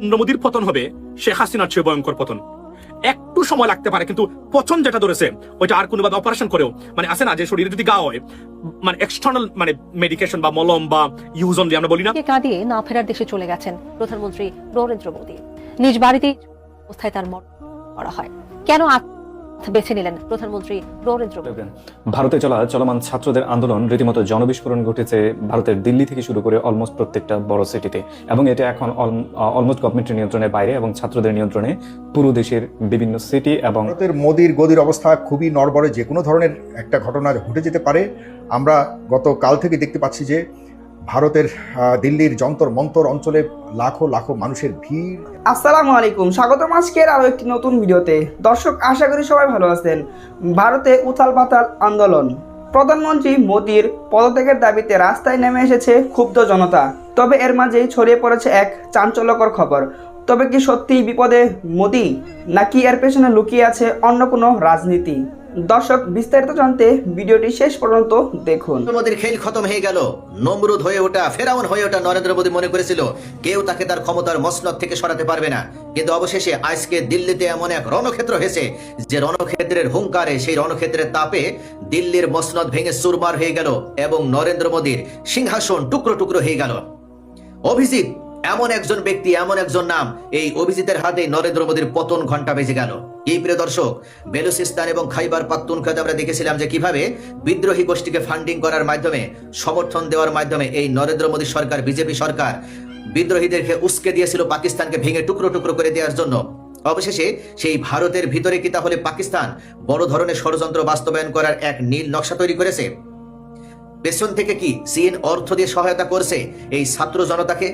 নরেন্দ্র মোদীর পতন হবে শেখ হাসিনার চেয়ে ভয়ঙ্কর পতন। একটু সময় লাগতে পারে, কিন্তু পছন্দ যেটা ধরেছে ওইটা আর কোনোভাবে অপারেশন করেও মানে আছে না যে শরীরে যদি গা হয় মানে এক্সটার্নাল মানে মেডিকেশন বা মলম বা ইউজ অন আমরা বলি না, কাঁদিয়ে না ফেরার দেশে চলে গেছেন প্রধানমন্ত্রী নরেন্দ্র মোদী। নিজ বাড়িতে অবস্থায় তার মরণ করা হয়। কেন বেছে নিলেন প্রধানমন্ত্রী নরেন্দ্র মোদী? ভারতে চলমান ছাত্রদের আন্দোলন রীতিমতো জনবিস্ফোরণ ঘটেছে ভারতের দিল্লি থেকে শুরু করে অলমোস্ট প্রত্যেকটা বড় সিটিতে, এবং এটা এখন অলমোস্ট গভর্নমেন্টের নিয়ন্ত্রণের বাইরে এবং ছাত্রদের নিয়ন্ত্রণে পুরো দেশের বিভিন্ন সিটি। এবং ভারতের মোদির গদির অবস্থা খুবই নড়বড়ে, যে কোনো ধরনের একটা ঘটনা ঘটে যেতে পারে। আমরা গতকাল থেকে দেখতে পাচ্ছি যে ভারতের দিল্লির যন্তর মন্তর অঞ্চলে লাখো লাখো মানুষের ভিড়। আসসালামু আলাইকুম, স্বাগতম আজকের আরও একটি নতুন ভিডিওতে। দর্শক, আশা করি সবাই ভালো আছেন। ভারতে উথাল পাতাল আন্দোলন, প্রধানমন্ত্রী মোদির পদত্যাগের দাবিতে রাস্তায় নেমে এসেছে ক্ষুব্ধ জনতা। তবে এর মাঝেই ছড়িয়ে পড়েছে এক চাঞ্চল্যকর খবর। তবে কি সত্যিই বিপদে মোদি, নাকি এর পেছনে লুকিয়ে আছে অন্য কোনো রাজনীতি? দর্শক, বিস্তারিত জানতে ভিডিওটি শেষ পর্যন্ত দেখুন। মোদীর খেল খতম হয়ে গেল। নমরুদ হয়ে ওঠা, ফেরাউন হয়ে ওঠা নরেন্দ্র মোদী মনে করেছিল কেউ তাকে তার ক্ষমতার মসনদ থেকে সরাতে পারবে না। কিন্তু অবশেষে আজকে দিল্লিতে এমন এক রণক্ষেত্র হয়েছে যে রণক্ষেত্রের হুঙ্কারে, সেই রণক্ষেত্রের তাপে দিল্লির মসনদ ভেঙে চুরমার হয়ে গেল এবং নরেন্দ্র মোদীর সিংহাসন টুকরো টুকরো হয়ে গেল। অভিজিৎ এমন একজন ব্যক্তি, এমন একজন নাম, এই অভিজিতের হাতে নরেন্দ্র মোদীর পতন ঘন্টা বেজে গেল। এই প্রিয় দর্শক, বেলুচিস্তান এবং খাইবার পাখতুনখোয়াতে আমরা দেখেছিলাম যে কিভাবে বিদ্রোহী গোষ্ঠীকে ফান্ডিং করার মাধ্যমে, সমর্থন দেওয়ার মাধ্যমে এই নরেন্দ্র মোদী সরকার, বিজেপি সরকার বিদ্রোহীদেরকে উস্কে দিয়েছিল পাকিস্তানকে ভেঙে টুকরো টুকরো করে দেওয়ার জন্য। অবশেষে সেই ভারতের ভিতরে কি তাহলে পাকিস্তান বড় ধরনের ষড়যন্ত্র বাস্তবায়ন করার এক নীল নকশা তৈরি করেছে? পেছন থেকে কি চীন অর্থ দিয়ে সহায়তা করছে এই ছাত্র জনতাকে?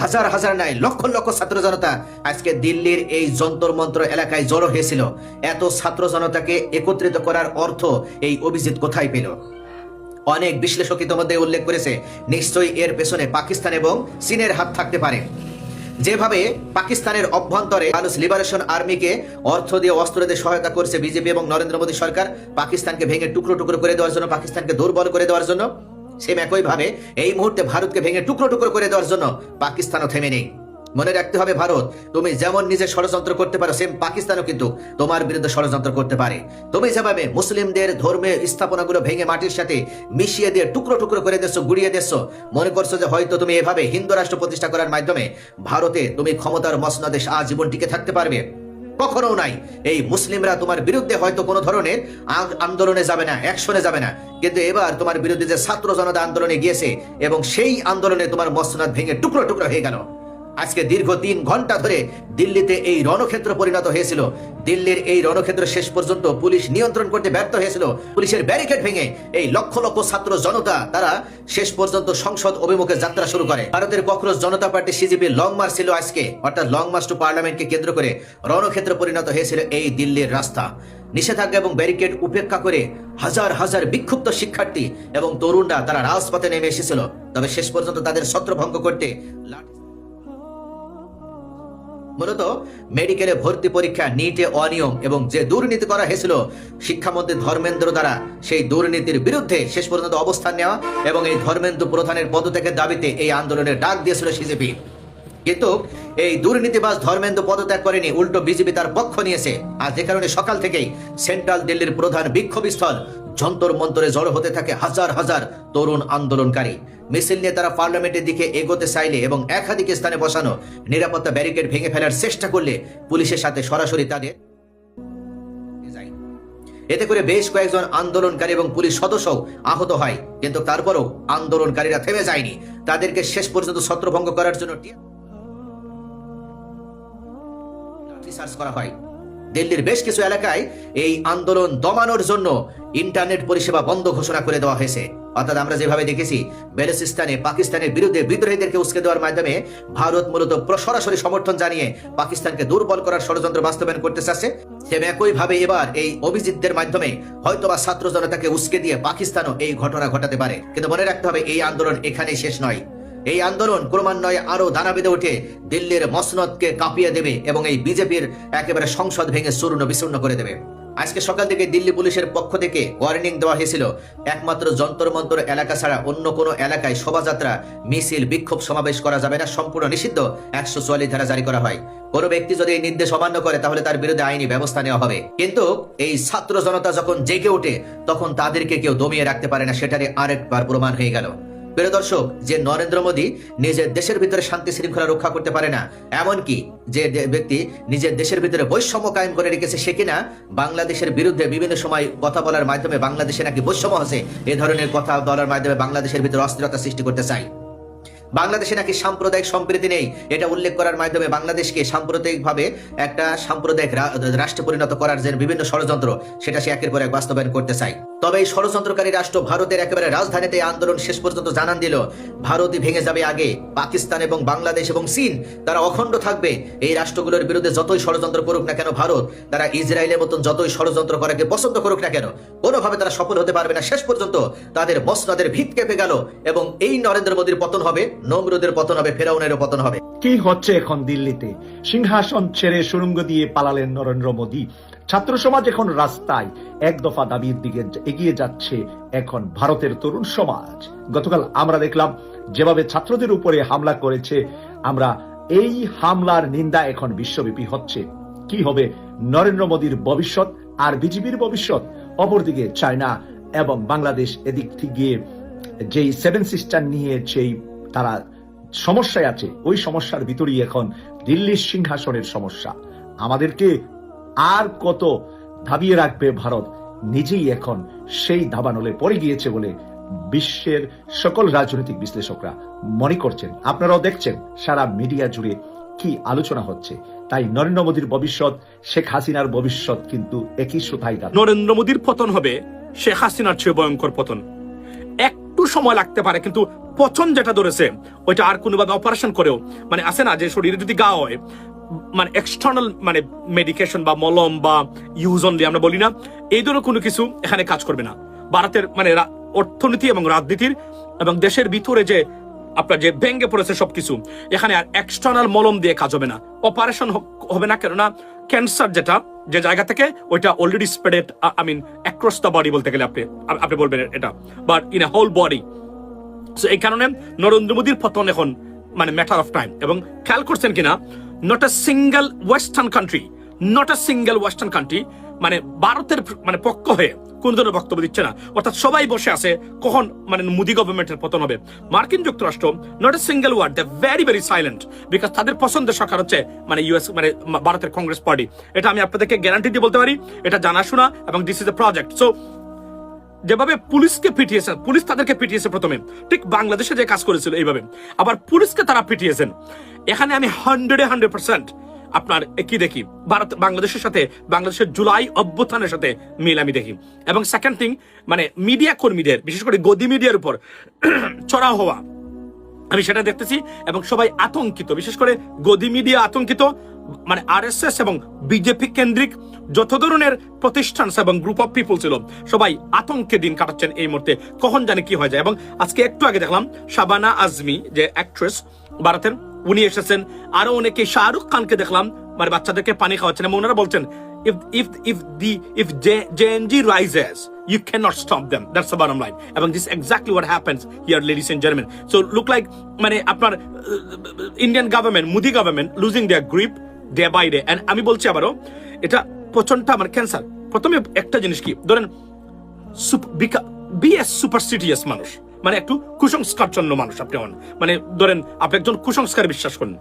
হাজার হাজার নয়, লক্ষ লক্ষ ছাত্র জনতা আজকে দিল্লির এই যন্তর মন্ত্র এলাকায় জড়ো হয়েছিল। এত ছাত্র জনতাকে একত্রিত করার অর্থ এই অভিজিৎ কোথায় পেল? অনেক বিশ্লেষক ইতিমধ্যে উল্লেখ করেছে নিশ্চয়ই এর পেছনে পাকিস্তান এবং চীনের হাত থাকতে পারে। যেভাবে পাকিস্তানের অভ্যন্তরে মানুষ লিবারেশন আর্মিকে অর্থ দিয়ে, অস্ত্র দিয়ে সহায়তা করছে বিজেপি এবং নরেন্দ্র মোদী সরকার পাকিস্তানকে ভেঙে টুকরো টুকরো করে দেওয়ার জন্য, পাকিস্তানকে দুর্বল করে দেওয়ার জন্য, সেম একইভাবে এই মুহূর্তে ভারতকে ভেঙে টুকরো টুকরো করে দেওয়ার জন্য পাকিস্তানও থেমে নেই। মনে রাখতে হবে, ভারত তুমি যেমন নিজে ষড়যন্ত্র করতে পারো, সেম পাকিস্তানও কিন্তু তোমার বিরুদ্ধে ষড়যন্ত্র করতে পারে। তুমি যেভাবে মুসলিমদের ধর্মীয় স্থাপনাগুলো ভেঙে মাটির সাথে মিশিয়ে দিয়ে টুকরো টুকরো করে দিচ্ছ, গুড়িয়ে দিচ্ছ, মনে করছো যে হয়তো তুমি এভাবে হিন্দু রাষ্ট্র প্রতিষ্ঠা করার মাধ্যমে ভারতে তুমি ক্ষমতার মসনদে আজীবন টিকে থাকতে পারবে। কখনো নাই। এই মুসলিমরা তোমার বিরুদ্ধে হয়তো কোনো ধরনের আন্দোলনে যাবে না, অ্যাকশনে যাবে না, কিন্তু এবার তোমার বিরুদ্ধে যে ছাত্র জনতা আন্দোলনে গিয়েছে এবং সেই আন্দোলনে তোমার মসনদ ভেঙে টুকরো টুকরো হয়ে গেল। আজকে দীর্ঘ 3 ঘন্টা ধরে দিল্লিতে এই রণক্ষেত্র পরিণত হয়েছিল। দিল্লির এই রণক্ষেত্র শেষ পর্যন্ত পুলিশ নিয়ন্ত্রণ করতে ব্যর্থ হয়েছিল। পুলিশের ব্যারিকেড ভেঙে এই লক্ষ লক্ষ ছাত্র জনতা তারা শেষ পর্যন্ত সংসদ অভিমুখে যাত্রা শুরু করে। ভারতের ককরোচ জনতা পার্টি সিজিপি লং মার্চ ছিল আজকে, অর্থাৎ লং মার্চ টু পার্লামেন্টকে কেন্দ্র করে রণক্ষেত্র পরিণত হয়েছিল এই দিল্লির রাস্তা। নিষেধাজ্ঞা এবং ব্যারিকেড উপেক্ষা করে হাজার হাজার বিক্ষুব্ধ শিক্ষার্থী এবং তরুণরা তারা রাজপথে নেমে এসেছিল। তবে শেষ পর্যন্ত তাদের ছত্রভঙ্গ করতে মূলত মেডিকেলে ভর্তি পরীক্ষা, নিটে অনিয়ম এবং যে দুর্নীতি করা হয়েছিল শিক্ষামন্ত্রী ধর্মেন্দ্র দ্বারা, সেই দুর্নীতির বিরুদ্ধে শেষ পর্যন্ত অবস্থান নেওয়া এবং এই ধর্মেন্দ্র প্রধানের পদত্যাগের দাবিতে এই আন্দোলনের ডাক দিয়েছিল সিজেপি। কিন্তু এই দুর্নীতিবাজ ধর্মেন্দ্র পদত্যাগ করেনি, উল্টো বিজেপি তার পক্ষ নিয়েছে। আর যে কারণে সকাল থেকেই সেন্ট্রাল দিল্লির প্রধান বিক্ষোভস্থল যন্তর মন্তরে জড়ো হতে থাকে হাজার হাজার তরুণ আন্দোলনকারী। মিছিল নিয়ে তারা পার্লামেন্টের দিকে এগোতে চাইলে এবং একাধিক স্থানে বসানো নিরাপত্তা ব্যারিকেড ভেঙে ফেলার চেষ্টা করলে পুলিশের সাথে সরাসরি তাদের এতে করে বেশ কয়েকজন আন্দোলনকারী এবং পুলিশ সদস্য আহত হয়। কিন্তু তারপরও আন্দোলনকারীরা থেমে যায়নি, তাদেরকে শেষ পর্যন্ত ছত্রভঙ্গ করার জন্য সার্চ করা হয়। দিল্লির বেশ কিছু এলাকায় এই আন্দোলন দমানোর জন্য ইন্টারনেট পরিষেবা বন্ধ ঘোষণা করে দেওয়া হয়েছে। অর্থাৎ আমরা যেভাবে দেখেছি বেলুচিস্তানে পাকিস্তানের বিরুদ্ধে বিদ্রোহীদেরকে উস্কে দেওয়ার মাধ্যমে ভারত মূলত সরাসরি সমর্থন জানিয়ে পাকিস্তানকে দুর্বল করার ষড়যন্ত্র বাস্তবায়ন করতে চাচ্ছে, সেম একইভাবে এবার এই অভিজিতদের মাধ্যমে হয়তোবা ছাত্র জনতাকে উস্কে দিয়ে পাকিস্তানও এই ঘটনা ঘটাতে পারে। কিন্তু মনে রাখতে হবে, এই আন্দোলন এখানেই শেষ নয়। এই আন্দোলন ক্রমান্বয়ে আরো দানা বেঁধে উঠে দিল্লির মসনদকে কাঁপিয়ে দেবে এবং এই বিজেপির একেবারে সংসদ ভেঙে চূর্ণ বিচূর্ণ করে দেবে। আজকে সকাল থেকে দিল্লি পুলিশের পক্ষ থেকে ওয়ার্নিং দেওয়া হয়েছিল, একমাত্র যন্তর মন্তর এলাকা ছাড়া অন্য কোনো এলাকায় শোভাযাত্রা, মিছিল, বিক্ষোভ সমাবেশ করা যাবে না, সম্পূর্ণ নিষিদ্ধ। 144 ধারা জারি করা হয়। কোনো ব্যক্তি যদি এই নির্দেশ অমান্য করে তাহলে তার বিরুদ্ধে আইনি ব্যবস্থা নেওয়া হবে। কিন্তু এই ছাত্র জনতা যখন জেগে ওঠে তখন তাদেরকে কেউ দমিয়ে রাখতে পারে না, সেটারই আরেকবার প্রমাণ হয়ে গেল। প্রিয় দর্শক, যে নরেন্দ্র মোদী নিজের দেশের ভিতরে শান্তি শৃঙ্খলা রক্ষা করতে পারে না, এমনকি যে ব্যক্তি নিজের দেশের ভিতরে বৈষম্য কায়েম করে রেখেছে, সে কিনা বাংলাদেশের বিরুদ্ধে বিভিন্ন সময় কথা বলার মাধ্যমে বাংলাদেশে নাকি বৈষম্য আছে এ ধরনের কথা বলার মাধ্যমে বাংলাদেশের ভিতরে অস্থিরতা সৃষ্টি করতে চায়। বাংলাদেশে নাকি সাম্প্রদায়িক সম্প্রীতি নেই, এটা উল্লেখ করার মাধ্যমে বাংলাদেশকে সাম্প্রদায়িকভাবে একটা সাম্প্রদায়িক রাষ্ট্রে পরিণত করার যে বিভিন্ন ষড়যন্ত্র, সেটা সে একের পর এক বাস্তবায়ন করতে চায়। তবে এই ষড়যন্ত্রকারী রাষ্ট্র ভারতের একেবারে রাজধানীতে আন্দোলন শেষ পর্যন্ত জানান দিল, ভারতই ভেঙে যাবে আগে, পাকিস্তান এবং বাংলাদেশ এবং চীন তারা অখণ্ড থাকবে। এই রাষ্ট্রগুলোর বিরুদ্ধে যতই ষড়যন্ত্র করুক না কেন ভারত, তারা ইসরায়েলের মতন যতই ষড়যন্ত্র করাকে পছন্দ করুক না কেন, কোনোভাবে তারা সফল হতে পারবে না। শেষ পর্যন্ত তাদের মসনদের ভিত কেঁপে গেল এবং এই নরেন্দ্র মোদীর পতন হবে, নমরুদের পতন হবে, ফেরাউনেরও পতন হবে। কি হচ্ছে এখন দিল্লিতে? সিংহাসন ছেড়ে সুড়ঙ্গ দিয়ে পালালেন নরেন্দ্র মোদী। ছাত্র সমাজ এখন রাস্তায় এক দফা দাবির দিকে এগিয়ে যাচ্ছে এখন ভারতের তরুণ সমাজ। গতকাল আমরা দেখলাম যেভাবে ছাত্রদের উপরে হামলা করেছে, আমরা এই হামলার নিন্দা এখন বিশ্বব্যাপী হচ্ছে। কি হবে নরেন্দ্র মোদীর ভবিষ্যৎ আর বিজেপির ভবিষ্যৎ? অপরদিকে চায়না এবং বাংলাদেশ এদিক থেকে যেই 7 সিস্টার নিয়ে যেই তারা সমস্যায় আছে, ওই সমস্যার ভিতরেই এখন দিল্লির সিংহাসনের সমস্যা। আমাদেরকে আর কত দাবিয়ে রাখবে ভারত? নিজেই এখন সেই দাবানলে পড়ে গিয়েছে বলে বিশ্বের সকল রাজনৈতিক বিশ্লেষকরা মনে করছেন। আপনারাও দেখছেন সারা মিডিয়া জুড়ে কি আলোচনা হচ্ছে। তাই নরেন্দ্র মোদীর ভবিষ্যৎ, শেখ হাসিনার ভবিষ্যৎ কিন্তু একই সুতায় গাঁথা। নরেন্দ্র মোদীর পতন হবে শেখ হাসিনার চেয়ে ভয়ঙ্কর পতন। একটু সময় লাগতে পারে, কিন্তু পচন যেটা ধরেছে ওইটা আর কোনোভাবে অপারেশন করেও মানে আছে না, যে শরীরে যদি গা হয়, মানে এক্সটার্নাল মানে মেডিকেশন বা মলম বা ইউজ অনলি আমরা বলি না, এই ধরনের কোনো কিছু এখানে কাজ করবে না। ভারতের মানে অর্থনীতি এবং রাজনীতির এবং দেশের ভিতরে যে আপনার যে ভেঙে পড়েছে সবকিছু, এখানে আর এক্সটার্নাল মলম দিয়ে কাজ হবে না, অপারেশন হবে না। কেননা ক্যান্সার যেটা যে জায়গা থেকে, ওইটা already spread, I mean across the body বলতে গেলে আপনি বলবেন এটা, but in a whole body. So এই কারণে নরেন্দ্র মোদীর পতন এখন মানে ম্যাটার অফ টাইম। এবং খেয়াল করছেন কিনা, not a single western country মানে ভারতের মানে পক্ষ হয়ে কোন ধরনের বক্তব্য দিচ্ছে না, অর্থাৎ সবাই বসে আছে কখন মানে মোদী গভর্নমেন্টের পতন হবে। মার্কিন যুক্তরাষ্ট্র not a single word, they very very silent, because তাদের পছন্দের সরকার হচ্ছে মানে ইউএস মানে ভারতের কংগ্রেস পার্টি। এটা আমি আপনাদেরকে গ্যারান্টি দিয়ে বলতে পারি, এটা জানাশোনা এবং this is a project. So যেভাবে পুলিশকে পিটিয়েছে, পুলিশ তাদেরকে পিটিয়েছে প্রথমে, ঠিক বাংলাদেশে যে কাজ করেছিল এইভাবে আবার পুলিশকে তারা পিটিয়েছেন। এখানে আমি 100% আপনার কি দেখি, ভারত বাংলাদেশের সাথে, বাংলাদেশের জুলাই অভ্যুত্থানের সাথে মিল আমি দেখি। এবং সেকেন্ড থিং, মানে মিডিয়া কর্মীদের, বিশেষ করে গদি মিডিয়ার উপর চড়াও হওয়া, আমি সেটা দেখতেছি এবং সবাই আতঙ্কিত, বিশেষ করে গদি মিডিয়া আতঙ্কিত। মানে আরএসএস এবং বিজেপি কেন্দ্রিক যত ধরনের প্রতিষ্ঠান এবং গ্রুপ অফ পিপল ছিল, সবাই আতঙ্কে দিন কাটাচ্ছেন এই মুহূর্তে, কখন জানি কি হয়ে যায়। এবং আজকে একটু আগে দেখলাম শাবানা আজমি, যে অ্যাক্ট্রেস ভারতের, উনি এসেছেন। আরো অনেকে, শাহরুখ খানকে দেখলাম মানে বাচ্চাদেরকে পানি খাওয়াচ্ছেন এবং ওনারা বলছেন if JNG rises, you cannot stop them. That's the bottom line. And this is exactly what happens here, ladies and gentlemen. So look like মানে আপনার Indian government, Modi government losing their grip day by day. And আমি বলছি আবারও, এটা পচনটা আমার cancer. প্রথমে একটা জিনিস কি, ধরেন বি এ সুপারস্টিটিয়াস মানুষ, মানে একটু কুসংস্কারজন্য মানুষ আপনি হন, মানে ধরেন আপনি একজন কুসংস্কারে বিশ্বাস করেন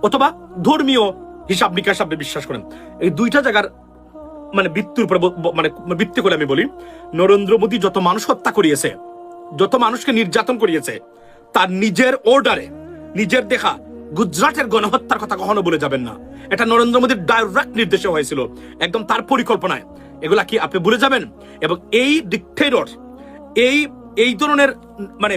অথবা ধর্মীয় হিসাব নিকাশ আপনি বিশ্বাস করেন। এই দুইটা জায়গার মানে ভিত্তির উপরে মানে ভিত্তি করে আমি বলি, নরেন্দ্র মোদী যত মানুষ হত্যা করিয়েছে, যত মানুষকে নির্যাতন করিয়েছে, তার নিজের অর্ডারে, নিজের দেখা গুজরাটের গণহত্যার কথা কখনো বলে যাবেন না। এটা নরেন্দ্র মোদীর ডাইরেক্ট নির্দেশে হয়েছিল, একদম তার পরিকল্পনায়। এগুলা কি আপনি ভুলে যাবেন? এবং এই ডিক্টেটর, এই ধরনের মানে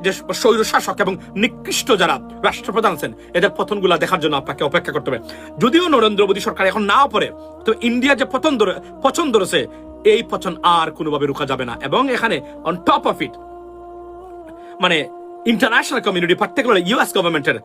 যে স্বৈরশাসক এবং নিকৃষ্ট যারা রাষ্ট্রপ্রধান আছেন, এদের পতনগুলা দেখার জন্য আপনাকে অপেক্ষা করতে হবে। যদিও নরেন্দ্র মোদী সরকার এখন নাও পড়ে, তো ইন্ডিয়া যে পতন ধরেছে, এই পতন আর কোনোভাবে রোকা যাবে না। এবং এখানে অন টপ অফ ইট, মানে ইন্টারন্যাশনাল কমিউনিটি, পার্টিকুলারলি ইউএস গভর্নমেন্টের,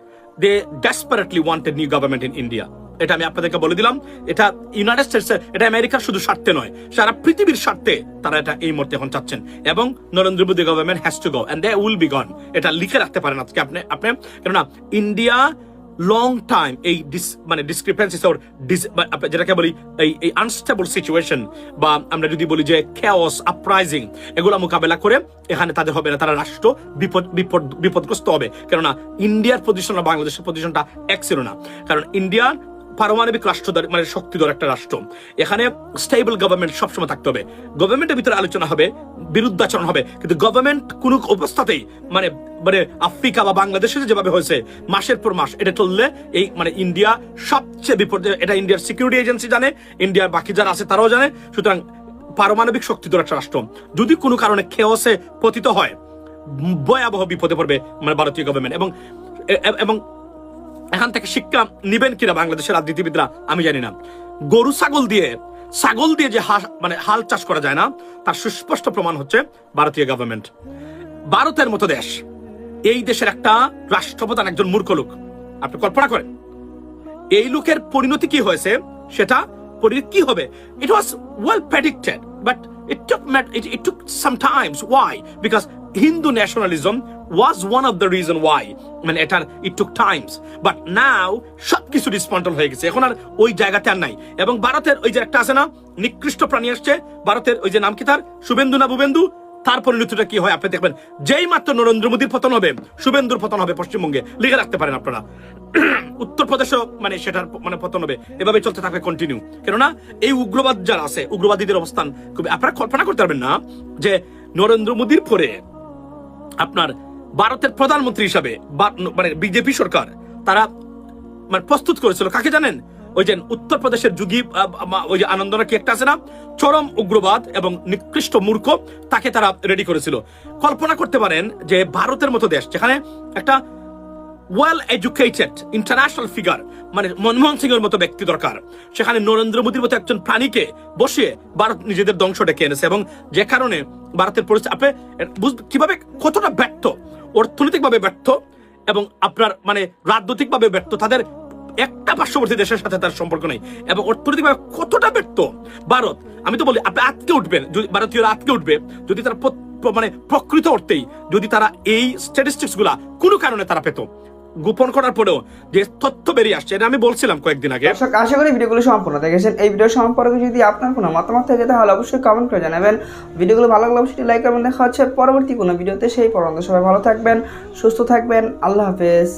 they desperately wanted new government in India. এটা আমি আপনাদেরকে বলে দিলাম। এটা ইউনাইটেড স্টেটস, এটা আমেরিকার শুধু স্বার্থে নয়, সারা পৃথিবীর স্বার্থে তারা এটা এই মুহূর্তে এখন চাচ্ছেন। এবং Narendra Modi government has to go and they will be gone. এটা লিখে রাখতে পারেন আজকে আপনি কেননা ইন্ডিয়া লং টাইম এই মানে ডিসক্রিপেন্সিস ওর যেটাকে বলি এই আনস্টেবল সিচুয়েশন, বা আমরা যদি বলি যে খেওস আপরাইজিং, এগুলো মোকাবেলা করে এখানে তাদের হবে না, তারা রাষ্ট্র বিপদগ্রস্ত হবে। কেননা ইন্ডিয়ার পজিশন আর বাংলাদেশের পজিশনটা এক ছিল না। কারণ ইন্ডিয়া পারমাণবিক রাষ্ট্র, মানে শক্তিধর একটা রাষ্ট্র, এখানে স্টেবল গভর্নমেন্ট সবসময় থাকতে হবে। গভর্নমেন্টের ভিতরে আলোচনা হবে, বিরুদ্ধাচরণ হবে, কিন্তু গভর্নমেন্ট কোন অবস্থাতেই মানে মানে আফ্রিকা বা বাংলাদেশে যেভাবে হয়েছে মাসের পর মাস এটা চললে এই মানে ইন্ডিয়া সবচেয়ে বিপর্যয়। এটা ইন্ডিয়ার সিকিউরিটি এজেন্সি জানে, ইন্ডিয়ার বাকি যারা আছে তারাও জানে। সুতরাং পারমাণবিক শক্তিধর একটা রাষ্ট্র যদি কোনো কারণে খেওসে পতিত হয়, ভয়াবহ বিপদে পড়বে মানে ভারতীয় গভর্নমেন্ট। এবং এখান থেকে শিক্ষা নিবেন কিনা বাংলাদেশের রাজনীতিবিদরা আমি জানি না। গরু ছাগল দিয়ে যে মানে হাল চাষ করা যায় না, তার সুস্পষ্ট প্রমাণ হচ্ছে ভারতীয় গভর্নমেন্ট। ভারতের মতো দেশ, এই দেশের একটা রাষ্ট্রপ্রধান একজন মূর্খ লোক। আপনি কল্পনা করেন এই লোকের পরিণতি কি হয়েছে, সেটা পরিণতি কি হবে। It was well predicted, but it took some times. Why? Because Hindu nationalism was one of the reason why. মানে এটা it took times, but now সবকিছু ডিসমান্টল হয়ে গেছে, এখন আর ওই জায়গাতে আর নাই। এবং ভারতের ওই যে একটা আছে না নিকৃষ্ট প্রাণী আসছে, ভারতের ওই যে নাম কি তার, শুভেন্দু না ভুবেন্দু, তার পরিণতিটা কি হয় আপনি দেখবেন। যেই মাত্র নরেন্দ্র মোদীর পতন হবে, শুভেন্দুর পতন হবে পশ্চিমবঙ্গে, লিখে রাখতে পারেন আপনারা। উত্তরপ্রদেশও মানে সেটার মানে পতন হবে, এভাবে চলতে থাকবে কন্টিনিউ। কেননা এই উগ্রবাদ যারা আছে, উগ্রবাদীদের অবস্থান খুবই, আপনারা কল্পনা করতে পারবেন না যে নরেন্দ্র মোদীর পরে আপনার ভারতের প্রধানমন্ত্রী হিসাবে মানে বিজেপি সরকার তারা মানে প্রস্তুত করেছিল কাকে জানেন? ওই যে উত্তরপ্রদেশের যোগী, ওই যে আনন্দ নাকি একটা আছে না, চরম উগ্রবাদ এবং নিকৃষ্ট মূর্খ, তাকে তারা রেডি করেছিল। কল্পনা করতে পারেন যে ভারতের মতো দেশ, যেখানে একটা ওয়েল এডুকেটেড ইন্টারন্যাশনাল ফিগার মানে মনমোহন সিং এর মতো ব্যক্তি দরকার, সেখানে নরেন্দ্র মোদীর মতো একজন প্রাণীকে বসিয়ে ভারত নিজেদের ধ্বংস ডেকে এনেছে। এবং যে কারণে ভারতের পরিস্থিতি আপনি কিভাবে কতটা ব্যর্থ, অর্থনৈতিকভাবে ব্যর্থ এবং আপনার মানে রাজনৈতিকভাবে ব্যর্থ, তাদের একটা পার্শ্ববর্তী দেশের সাথে তার সম্পর্ক নেই, এবং অর্থনৈতিকভাবে কতটা ব্যর্থ ভারত। আমি তো বলি আপনি আটকে উঠবেন, ভারতীয়রা আটকে উঠবে যদি তারা মানে প্রকৃত অর্থেই যদি তারা এই স্ট্যাটিস্টিক্স গুলা কোনো কারণে তারা পেত। গোপন করার পরেও যে তথ্য বেরিয়ে আসছে, এটা আমি বলছিলাম কয়েকদিন আগে। আশা করি ভিডিওগুলো সম্পূর্ণ দেখেছেন। এই ভিডিও সম্পর্কে যদি আপনার কোনো মতামত থাকে তাহলে অবশ্যই কমেন্ট করে জানাবেন। ভিডিওগুলো ভালো লাগলে অবশ্যই লাইক করবেন। দেখা হচ্ছে পরবর্তী কোনো ভিডিওতে, সেই পর্যন্ত সবাই ভালো থাকবেন, সুস্থ থাকবেন। আল্লাহ হাফেজ।